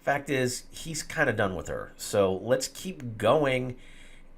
Fact is, he's kind of done with her. So let's keep going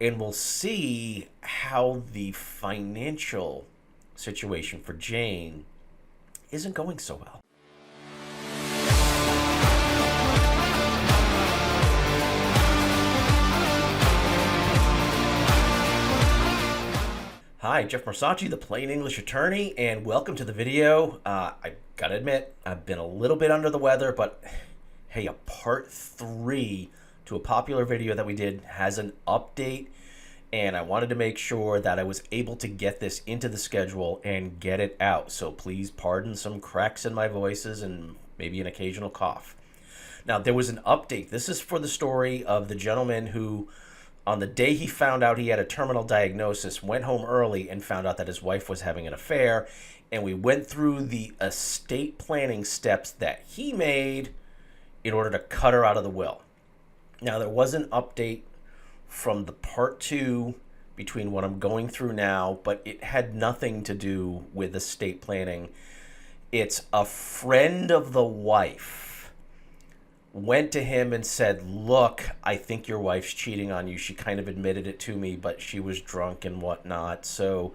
and we'll see how the financial situation for Jane isn't going so well. Hi, Jeff Marsacci, the Plain English Attorney, and welcome to the video. I gotta admit, I've been a little bit under the weather, but hey, a part 3 to a popular video that we did has an update, and I wanted to make sure that I was able to get this into the schedule and get it out. So please pardon some cracks in my voices and maybe an occasional cough. Now, there was an update. This is for the story of the gentleman who, on the day he found out he had a terminal diagnosis, went home early and found out that his wife was having an affair. And we went through the estate planning steps that he made in order to cut her out of the will. Now, there was an update from the part 2 between what I'm going through now, but it had nothing to do with estate planning. It's a friend of the wife went to him and said, look, I think your wife's cheating on you. She kind of admitted it to me, but she was drunk and whatnot. So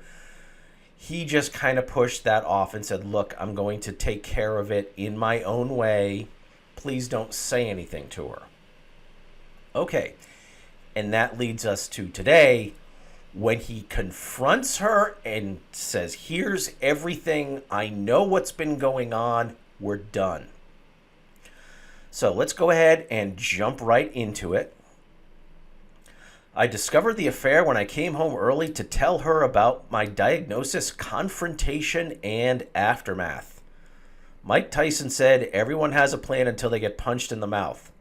he just kind of pushed that off and said, look, I'm going to take care of it in my own way. Please don't say anything to her. Okay. And that leads us to today, when he confronts her and says, here's everything. I know what's been going on. We're done. So let's go ahead and jump right into it. I discovered the affair when I came home early to tell her about my diagnosis, confrontation, and aftermath. Mike Tyson said everyone has a plan until they get punched in the mouth.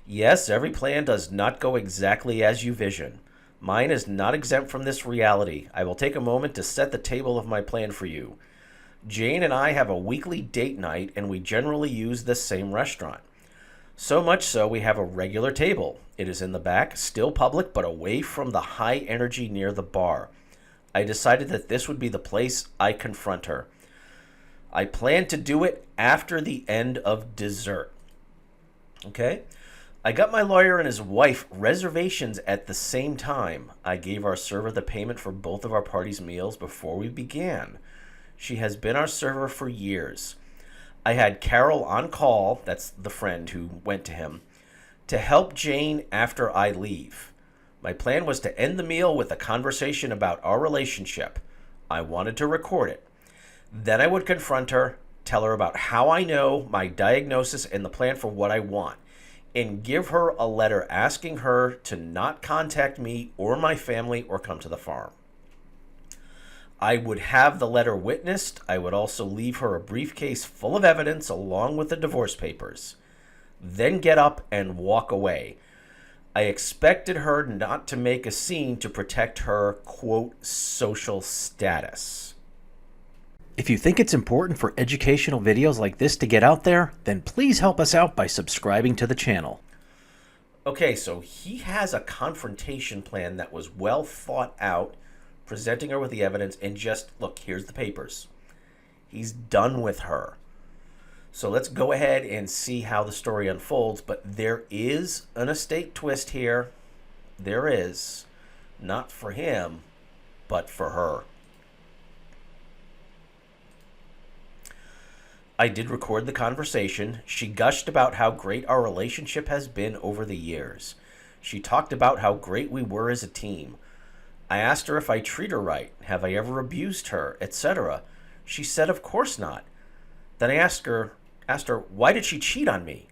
Yes, every plan does not go exactly as you vision. Mine is not exempt from this reality. I will take a moment to set the table of my plan for you. Jane and I have a weekly date night, and we generally use the same restaurant. So much so, we have a regular table. It is in the back, still public, but away from the high energy near the bar. I decided that this would be the place I confront her. I plan to do it after the end of dessert. Okay? I got my lawyer and his wife reservations at the same time. I gave our server the payment for both of our parties' meals before we began. She has been our server for years. I had Carol on call, that's the friend who went to him, to help Jane after I leave. My plan was to end the meal with a conversation about our relationship. I wanted to record it. Then I would confront her, tell her about how I know, my diagnosis, and the plan for what I want, and give her a letter asking her to not contact me or my family or come to the farm. I would have the letter witnessed. I would also leave her a briefcase full of evidence along with the divorce papers. Then get up and walk away. I expected her not to make a scene to protect her, quote, social status. If you think it's important for educational videos like this to get out there, then please help us out by subscribing to the channel. Okay, so he has a confrontation plan that was well thought out, presenting her with the evidence, and just, look, here's the papers. He's done with her. So let's go ahead and see how the story unfolds. But there is an estate twist here. There is. Not for him, but for her. I did record the conversation. She gushed about how great our relationship has been over the years. She talked about how great we were as a team. I asked her if I treat her right, have I ever abused her, etc. She said, of course not. Then I asked her, why did she cheat on me?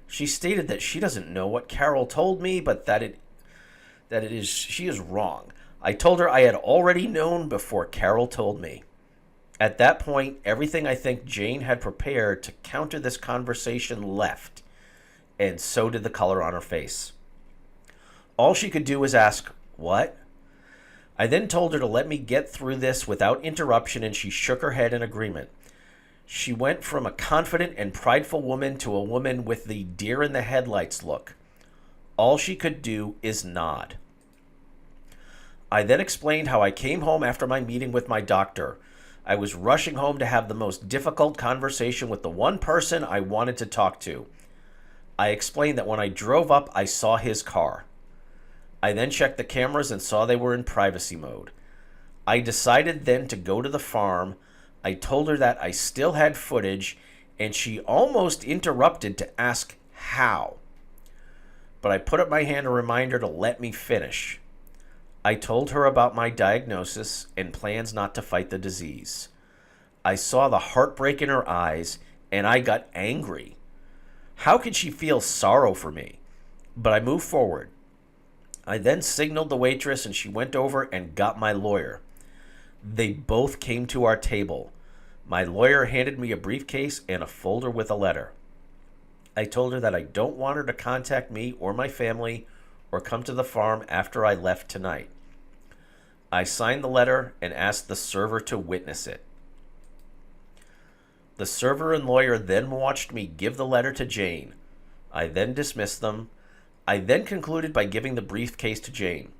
She stated that she doesn't know what Carol told me, but she is wrong. I told her I had already known before Carol told me. At that point, everything I think Jane had prepared to counter this conversation left, and so did the color on her face. All she could do was ask, what? I then told her to let me get through this without interruption, and she shook her head in agreement. She went from a confident and prideful woman to a woman with the deer in the headlights look. All she could do is nod. I then explained how I came home after my meeting with my doctor. I was rushing home to have the most difficult conversation with the one person I wanted to talk to. I explained that when I drove up, I saw his car. I then checked the cameras and saw they were in privacy mode. I decided then to go to the farm. I told her that I still had footage, and she almost interrupted to ask how. But I put up my hand to remind her to let me finish. I told her about my diagnosis and plans not to fight the disease. I saw the heartbreak in her eyes, and I got angry. How could she feel sorrow for me? But I moved forward. I then signaled the waitress, and she went over and got my lawyer. They both came to our table. My lawyer handed me a briefcase and a folder with a letter. I told her that I don't want her to contact me or my family or come to the farm after I left tonight. I signed the letter and asked the server to witness it. The server and lawyer then watched me give the letter to Jane. I then dismissed them. I then concluded by giving the briefcase to Jane.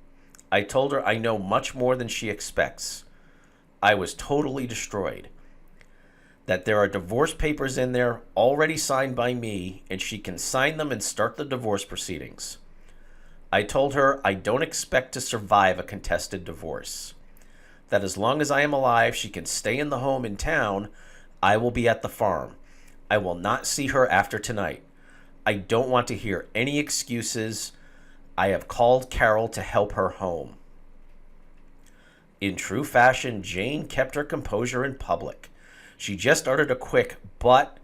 I told her I know much more than she expects. I was totally destroyed. That there are divorce papers in there already signed by me, and she can sign them and start the divorce proceedings. I told her I don't expect to survive a contested divorce. That as long as I am alive, she can stay in the home in town. I will be at the farm. I will not see her after tonight. I don't want to hear any excuses. I have called Carol to help her home. In true fashion, Jane kept her composure in public. She just uttered a quick, but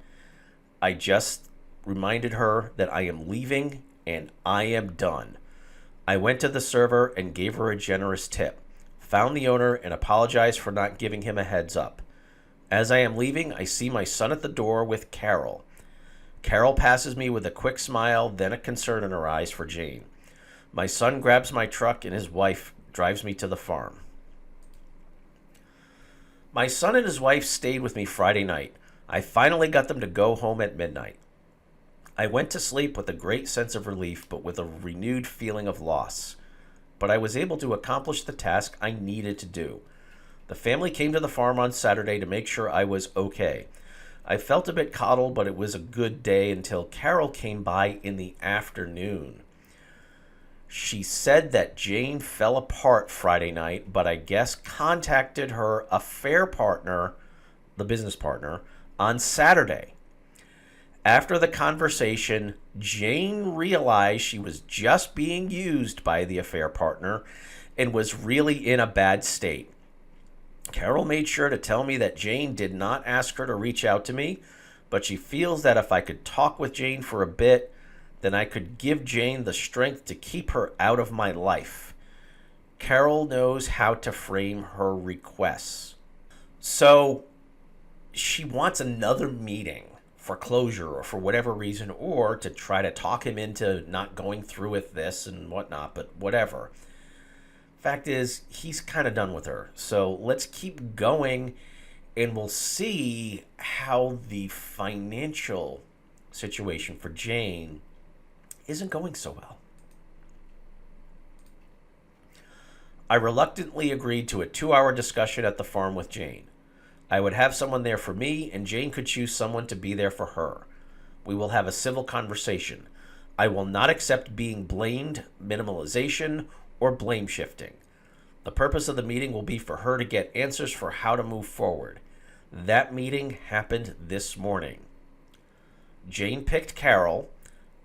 I just reminded her that I am leaving and I am done. I went to the server and gave her a generous tip, found the owner and apologized for not giving him a heads up. As I am leaving, I see my son at the door with Carol. Carol passes me with a quick smile, then a concern in her eyes for Jane. My son grabs my truck and his wife drives me to the farm. My son and his wife stayed with me Friday night. I finally got them to go home at midnight. I went to sleep with a great sense of relief, but with a renewed feeling of loss. But I was able to accomplish the task I needed to do. The family came to the farm on Saturday to make sure I was okay. I felt a bit coddled, but it was a good day until Carol came by in the afternoon. She said that Jane fell apart Friday night, but I guess contacted her affair partner, the business partner, on Saturday. After the conversation, Jane realized she was just being used by the affair partner and was really in a bad state. Carol made sure to tell me that Jane did not ask her to reach out to me, but she feels that if I could talk with Jane for a bit, then I could give Jane the strength to keep her out of my life. Carol knows how to frame her requests. So she wants another meeting for closure or for whatever reason, or to try to talk him into not going through with this and whatnot, but whatever. Fact is, he's kind of done with her. So let's keep going, and we'll see how the financial situation for Jane isn't going so well. I reluctantly agreed to a 2-hour discussion at the farm with Jane. I would have someone there for me, and Jane could choose someone to be there for her. We will have a civil conversation. I will not accept being blamed, minimalization, or blame shifting. The purpose of the meeting will be for her to get answers for how to move forward. That meeting happened this morning. Jane picked Carol.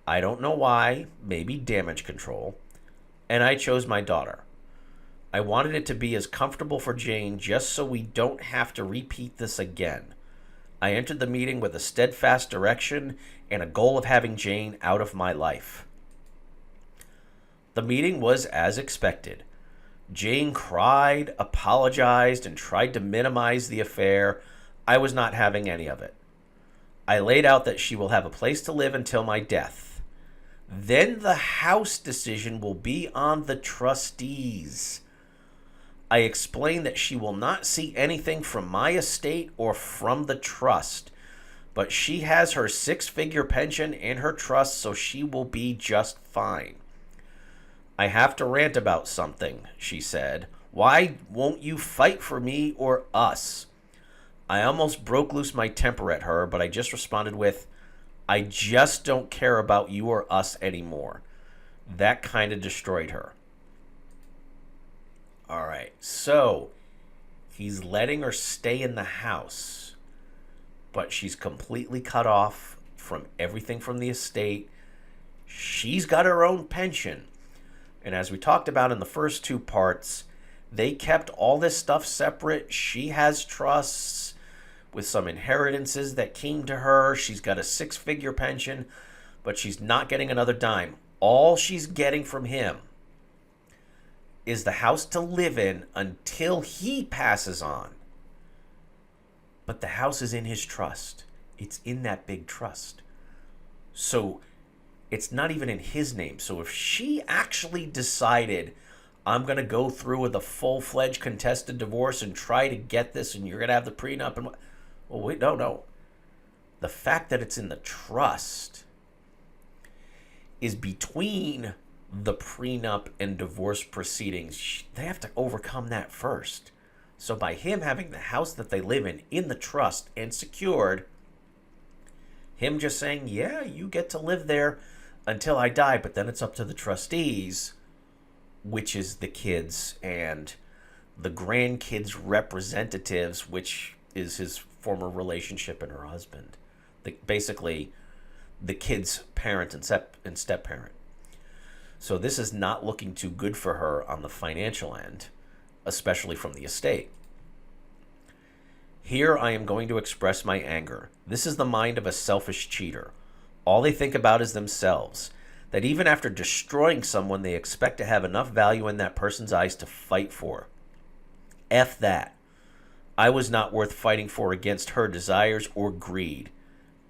I don't know why, maybe damage control. And I chose my daughter. I wanted it to be as comfortable for Jane just so we don't have to repeat this again. I entered the meeting with a steadfast direction and a goal of having Jane out of my life. The meeting was as expected. Jane cried, apologized, and tried to minimize the affair. I was not having any of it. I laid out that she will have a place to live until my death. Then the house decision will be on the trustees. I explained that she will not see anything from my estate or from the trust, but she has her 6-figure pension and her trust, so she will be just fine. I have to rant about something, she said. Why won't you fight for me or us? I almost broke loose my temper at her, but I just responded with, I just don't care about you or us anymore. That kind of destroyed her. All right, so he's letting her stay in the house, but she's completely cut off from everything from the estate. She's got her own pension. And as we talked about in the first two parts, they kept all this stuff separate. She has trusts with some inheritances that came to her. She's got a 6-figure pension, but she's not getting another dime. All she's getting from him is the house to live in until he passes on. But the house is in his trust. It's in that big trust. So it's not even in his name. So if she actually decided, I'm going to go through with a full-fledged contested divorce and try to get this, and you're going to have the prenup, and well, wait, no. The fact that it's in the trust is between the prenup and divorce proceedings. They have to overcome that first. So by him having the house that they live in the trust and secured, him just saying, yeah, you get to live there until I die, but then it's up to the trustees, which is the kids and the grandkids' representatives, which is his former relationship and her husband. Basically, the kid's parent and step-parent. So this is not looking too good for her on the financial end, especially from the estate. Here I am going to express my anger. This is the mind of a selfish cheater. All they think about is themselves. That even after destroying someone, they expect to have enough value in that person's eyes to fight for. F that. I was not worth fighting for against her desires or greed.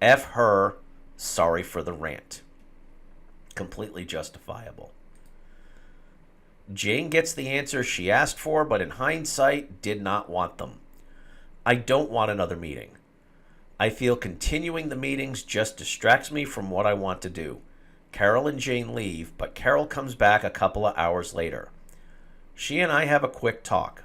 F her. Sorry for the rant. Completely justifiable. Jane gets the answers she asked for, but in hindsight, did not want them. I don't want another meeting. I feel continuing the meetings just distracts me from what I want to do. Carol and Jane leave, but Carol comes back a couple of hours later. She and I have a quick talk.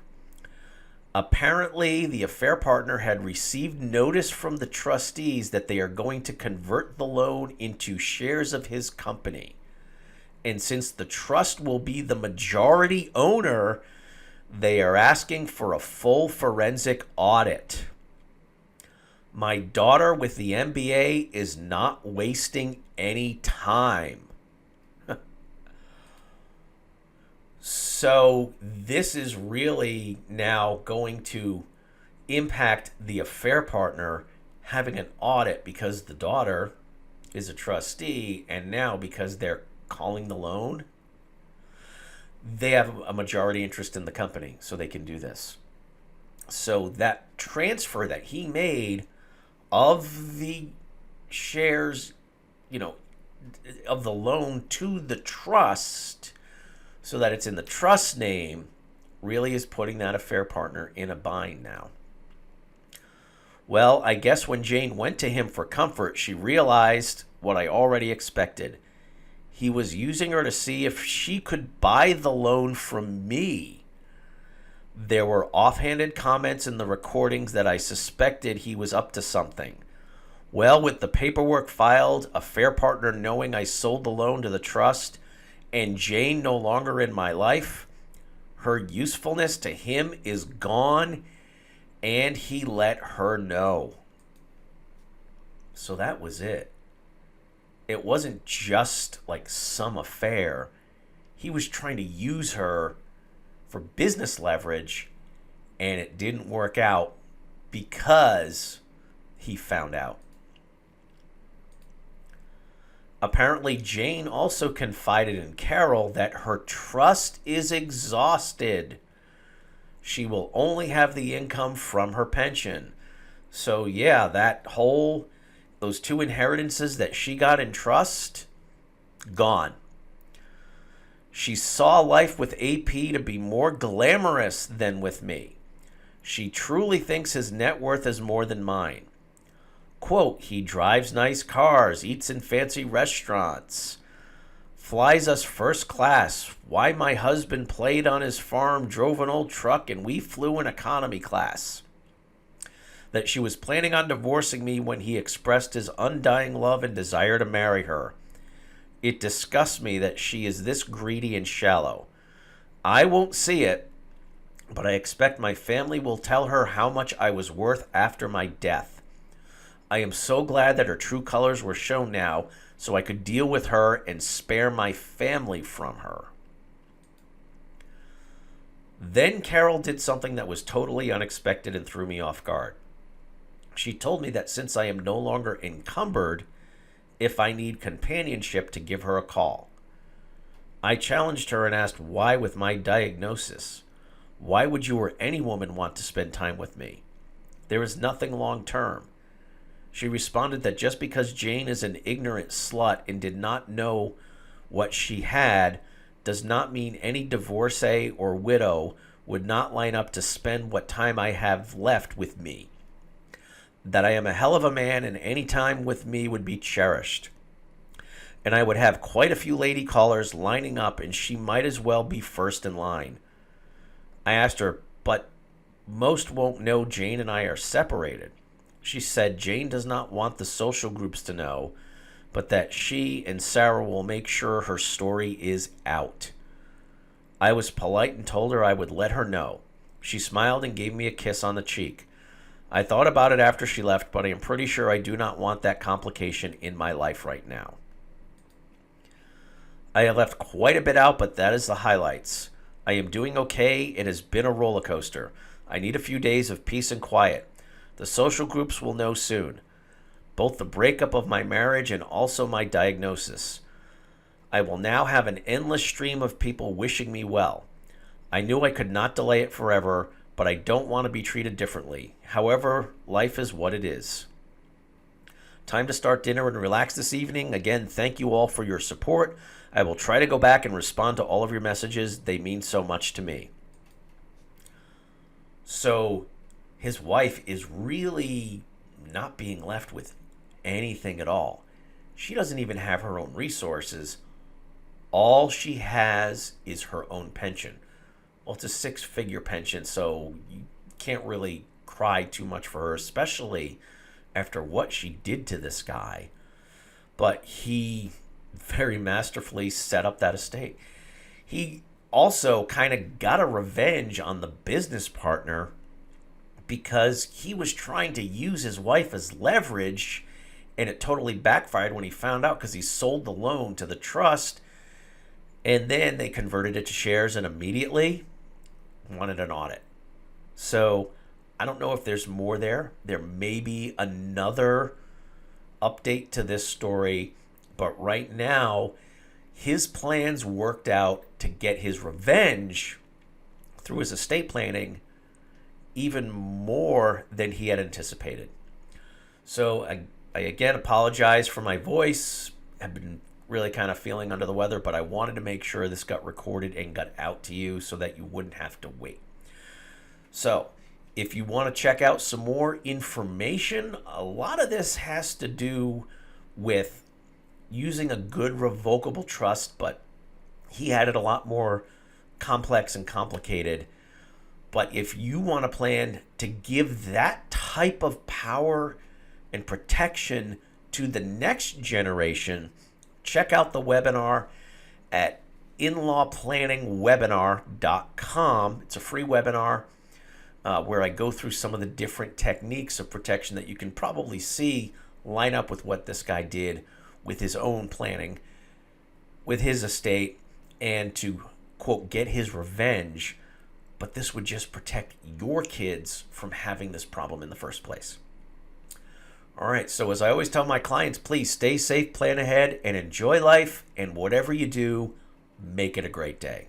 Apparently, the affair partner had received notice from the trustees that they are going to convert the loan into shares of his company. And since the trust will be the majority owner, they are asking for a full forensic audit. My daughter with the MBA is not wasting any time. So this is really now going to impact the affair partner having an audit because the daughter is a trustee, and now because they're calling the loan, they have a majority interest in the company, so they can do this. So that transfer that he made of the shares, of the loan to the trust, so that it's in the trust name, really is putting that affair partner in a bind now. Well, I guess when Jane went to him for comfort, she realized what I already expected. He was using her to see if she could buy the loan from me. There were offhanded comments in the recordings that I suspected he was up to something. Well, with the paperwork filed, affair partner knowing I sold the loan to the trust, and Jane no longer in my life, her usefulness to him is gone, and he let her know. So that was it. It wasn't just like some affair. He was trying to use her for business leverage, and it didn't work out because he found out. Apparently, Jane also confided in Carol that her trust is exhausted. She will only have the income from her pension. So yeah, those 2 inheritances that she got in trust, gone. She saw life with AP to be more glamorous than with me. She truly thinks his net worth is more than mine. Quote, he drives nice cars, eats in fancy restaurants, flies us first class. Why my husband played on his farm, drove an old truck, and we flew in economy class. that she was planning on divorcing me when he expressed his undying love and desire to marry her. It disgusts me that she is this greedy and shallow. I won't see it, but I expect my family will tell her how much I was worth after my death. I am so glad that her true colors were shown now, so I could deal with her and spare my family from her. Then Carol did something that was totally unexpected and threw me off guard. She told me that since I am no longer encumbered, if I need companionship, to give her a call. I challenged her and asked why with my diagnosis. Why would you or any woman want to spend time with me? There is nothing long term. She responded that just because Jane is an ignorant slut and did not know what she had does not mean any divorcee or widow would not line up to spend what time I have left with me. That I am a hell of a man and any time with me would be cherished. And I would have quite a few lady callers lining up and she might as well be first in line. I asked her, but most won't know Jane and I are separated. She said Jane does not want the social groups to know, but that she and Sarah will make sure her story is out. I was polite and told her I would let her know. She smiled and gave me a kiss on the cheek. I thought about it after she left, but I am pretty sure I do not want that complication in my life right now. I have left quite a bit out, but that is the highlights. I am doing okay. It has been a roller coaster. I need a few days of peace and quiet. The social groups will know soon. Both the breakup of my marriage and also my diagnosis. I will now have an endless stream of people wishing me well. I knew I could not delay it forever, but I don't want to be treated differently. However, life is what it is. Time to start dinner and relax this evening. Again, thank you all for your support. I will try to go back and respond to all of your messages. They mean so much to me. So his wife is really not being left with anything at all. She doesn't even have her own resources. All she has is her own pension. Well, it's a 6-figure pension, so you can't really cry too much for her, especially after what she did to this guy. But he very masterfully set up that estate. He also kind of got a revenge on the business partner because he was trying to use his wife as leverage, and it totally backfired when he found out because he sold the loan to the trust, and then they converted it to shares and immediately wanted an audit. So I don't know if there's more there. There may be another update to this story, but right now his plans worked out to get his revenge through his estate planning even more than he had anticipated. So I again apologize for my voice. I've been really kind of feeling under the weather, but I wanted to make sure this got recorded and got out to you so that you wouldn't have to wait. So if you want to check out some more information, a lot of this has to do with using a good revocable trust, but he had it a lot more complex and complicated. But if you want a plan to give that type of power and protection to the next generation, check out the webinar at inlawplanningwebinar.com. It's a free webinar where I go through some of the different techniques of protection that you can probably see line up with what this guy did with his own planning, with his estate, and to, quote, get his revenge. But this would just protect your kids from having this problem in the first place. All right, so as I always tell my clients, please stay safe, plan ahead, and enjoy life. And whatever you do, make it a great day.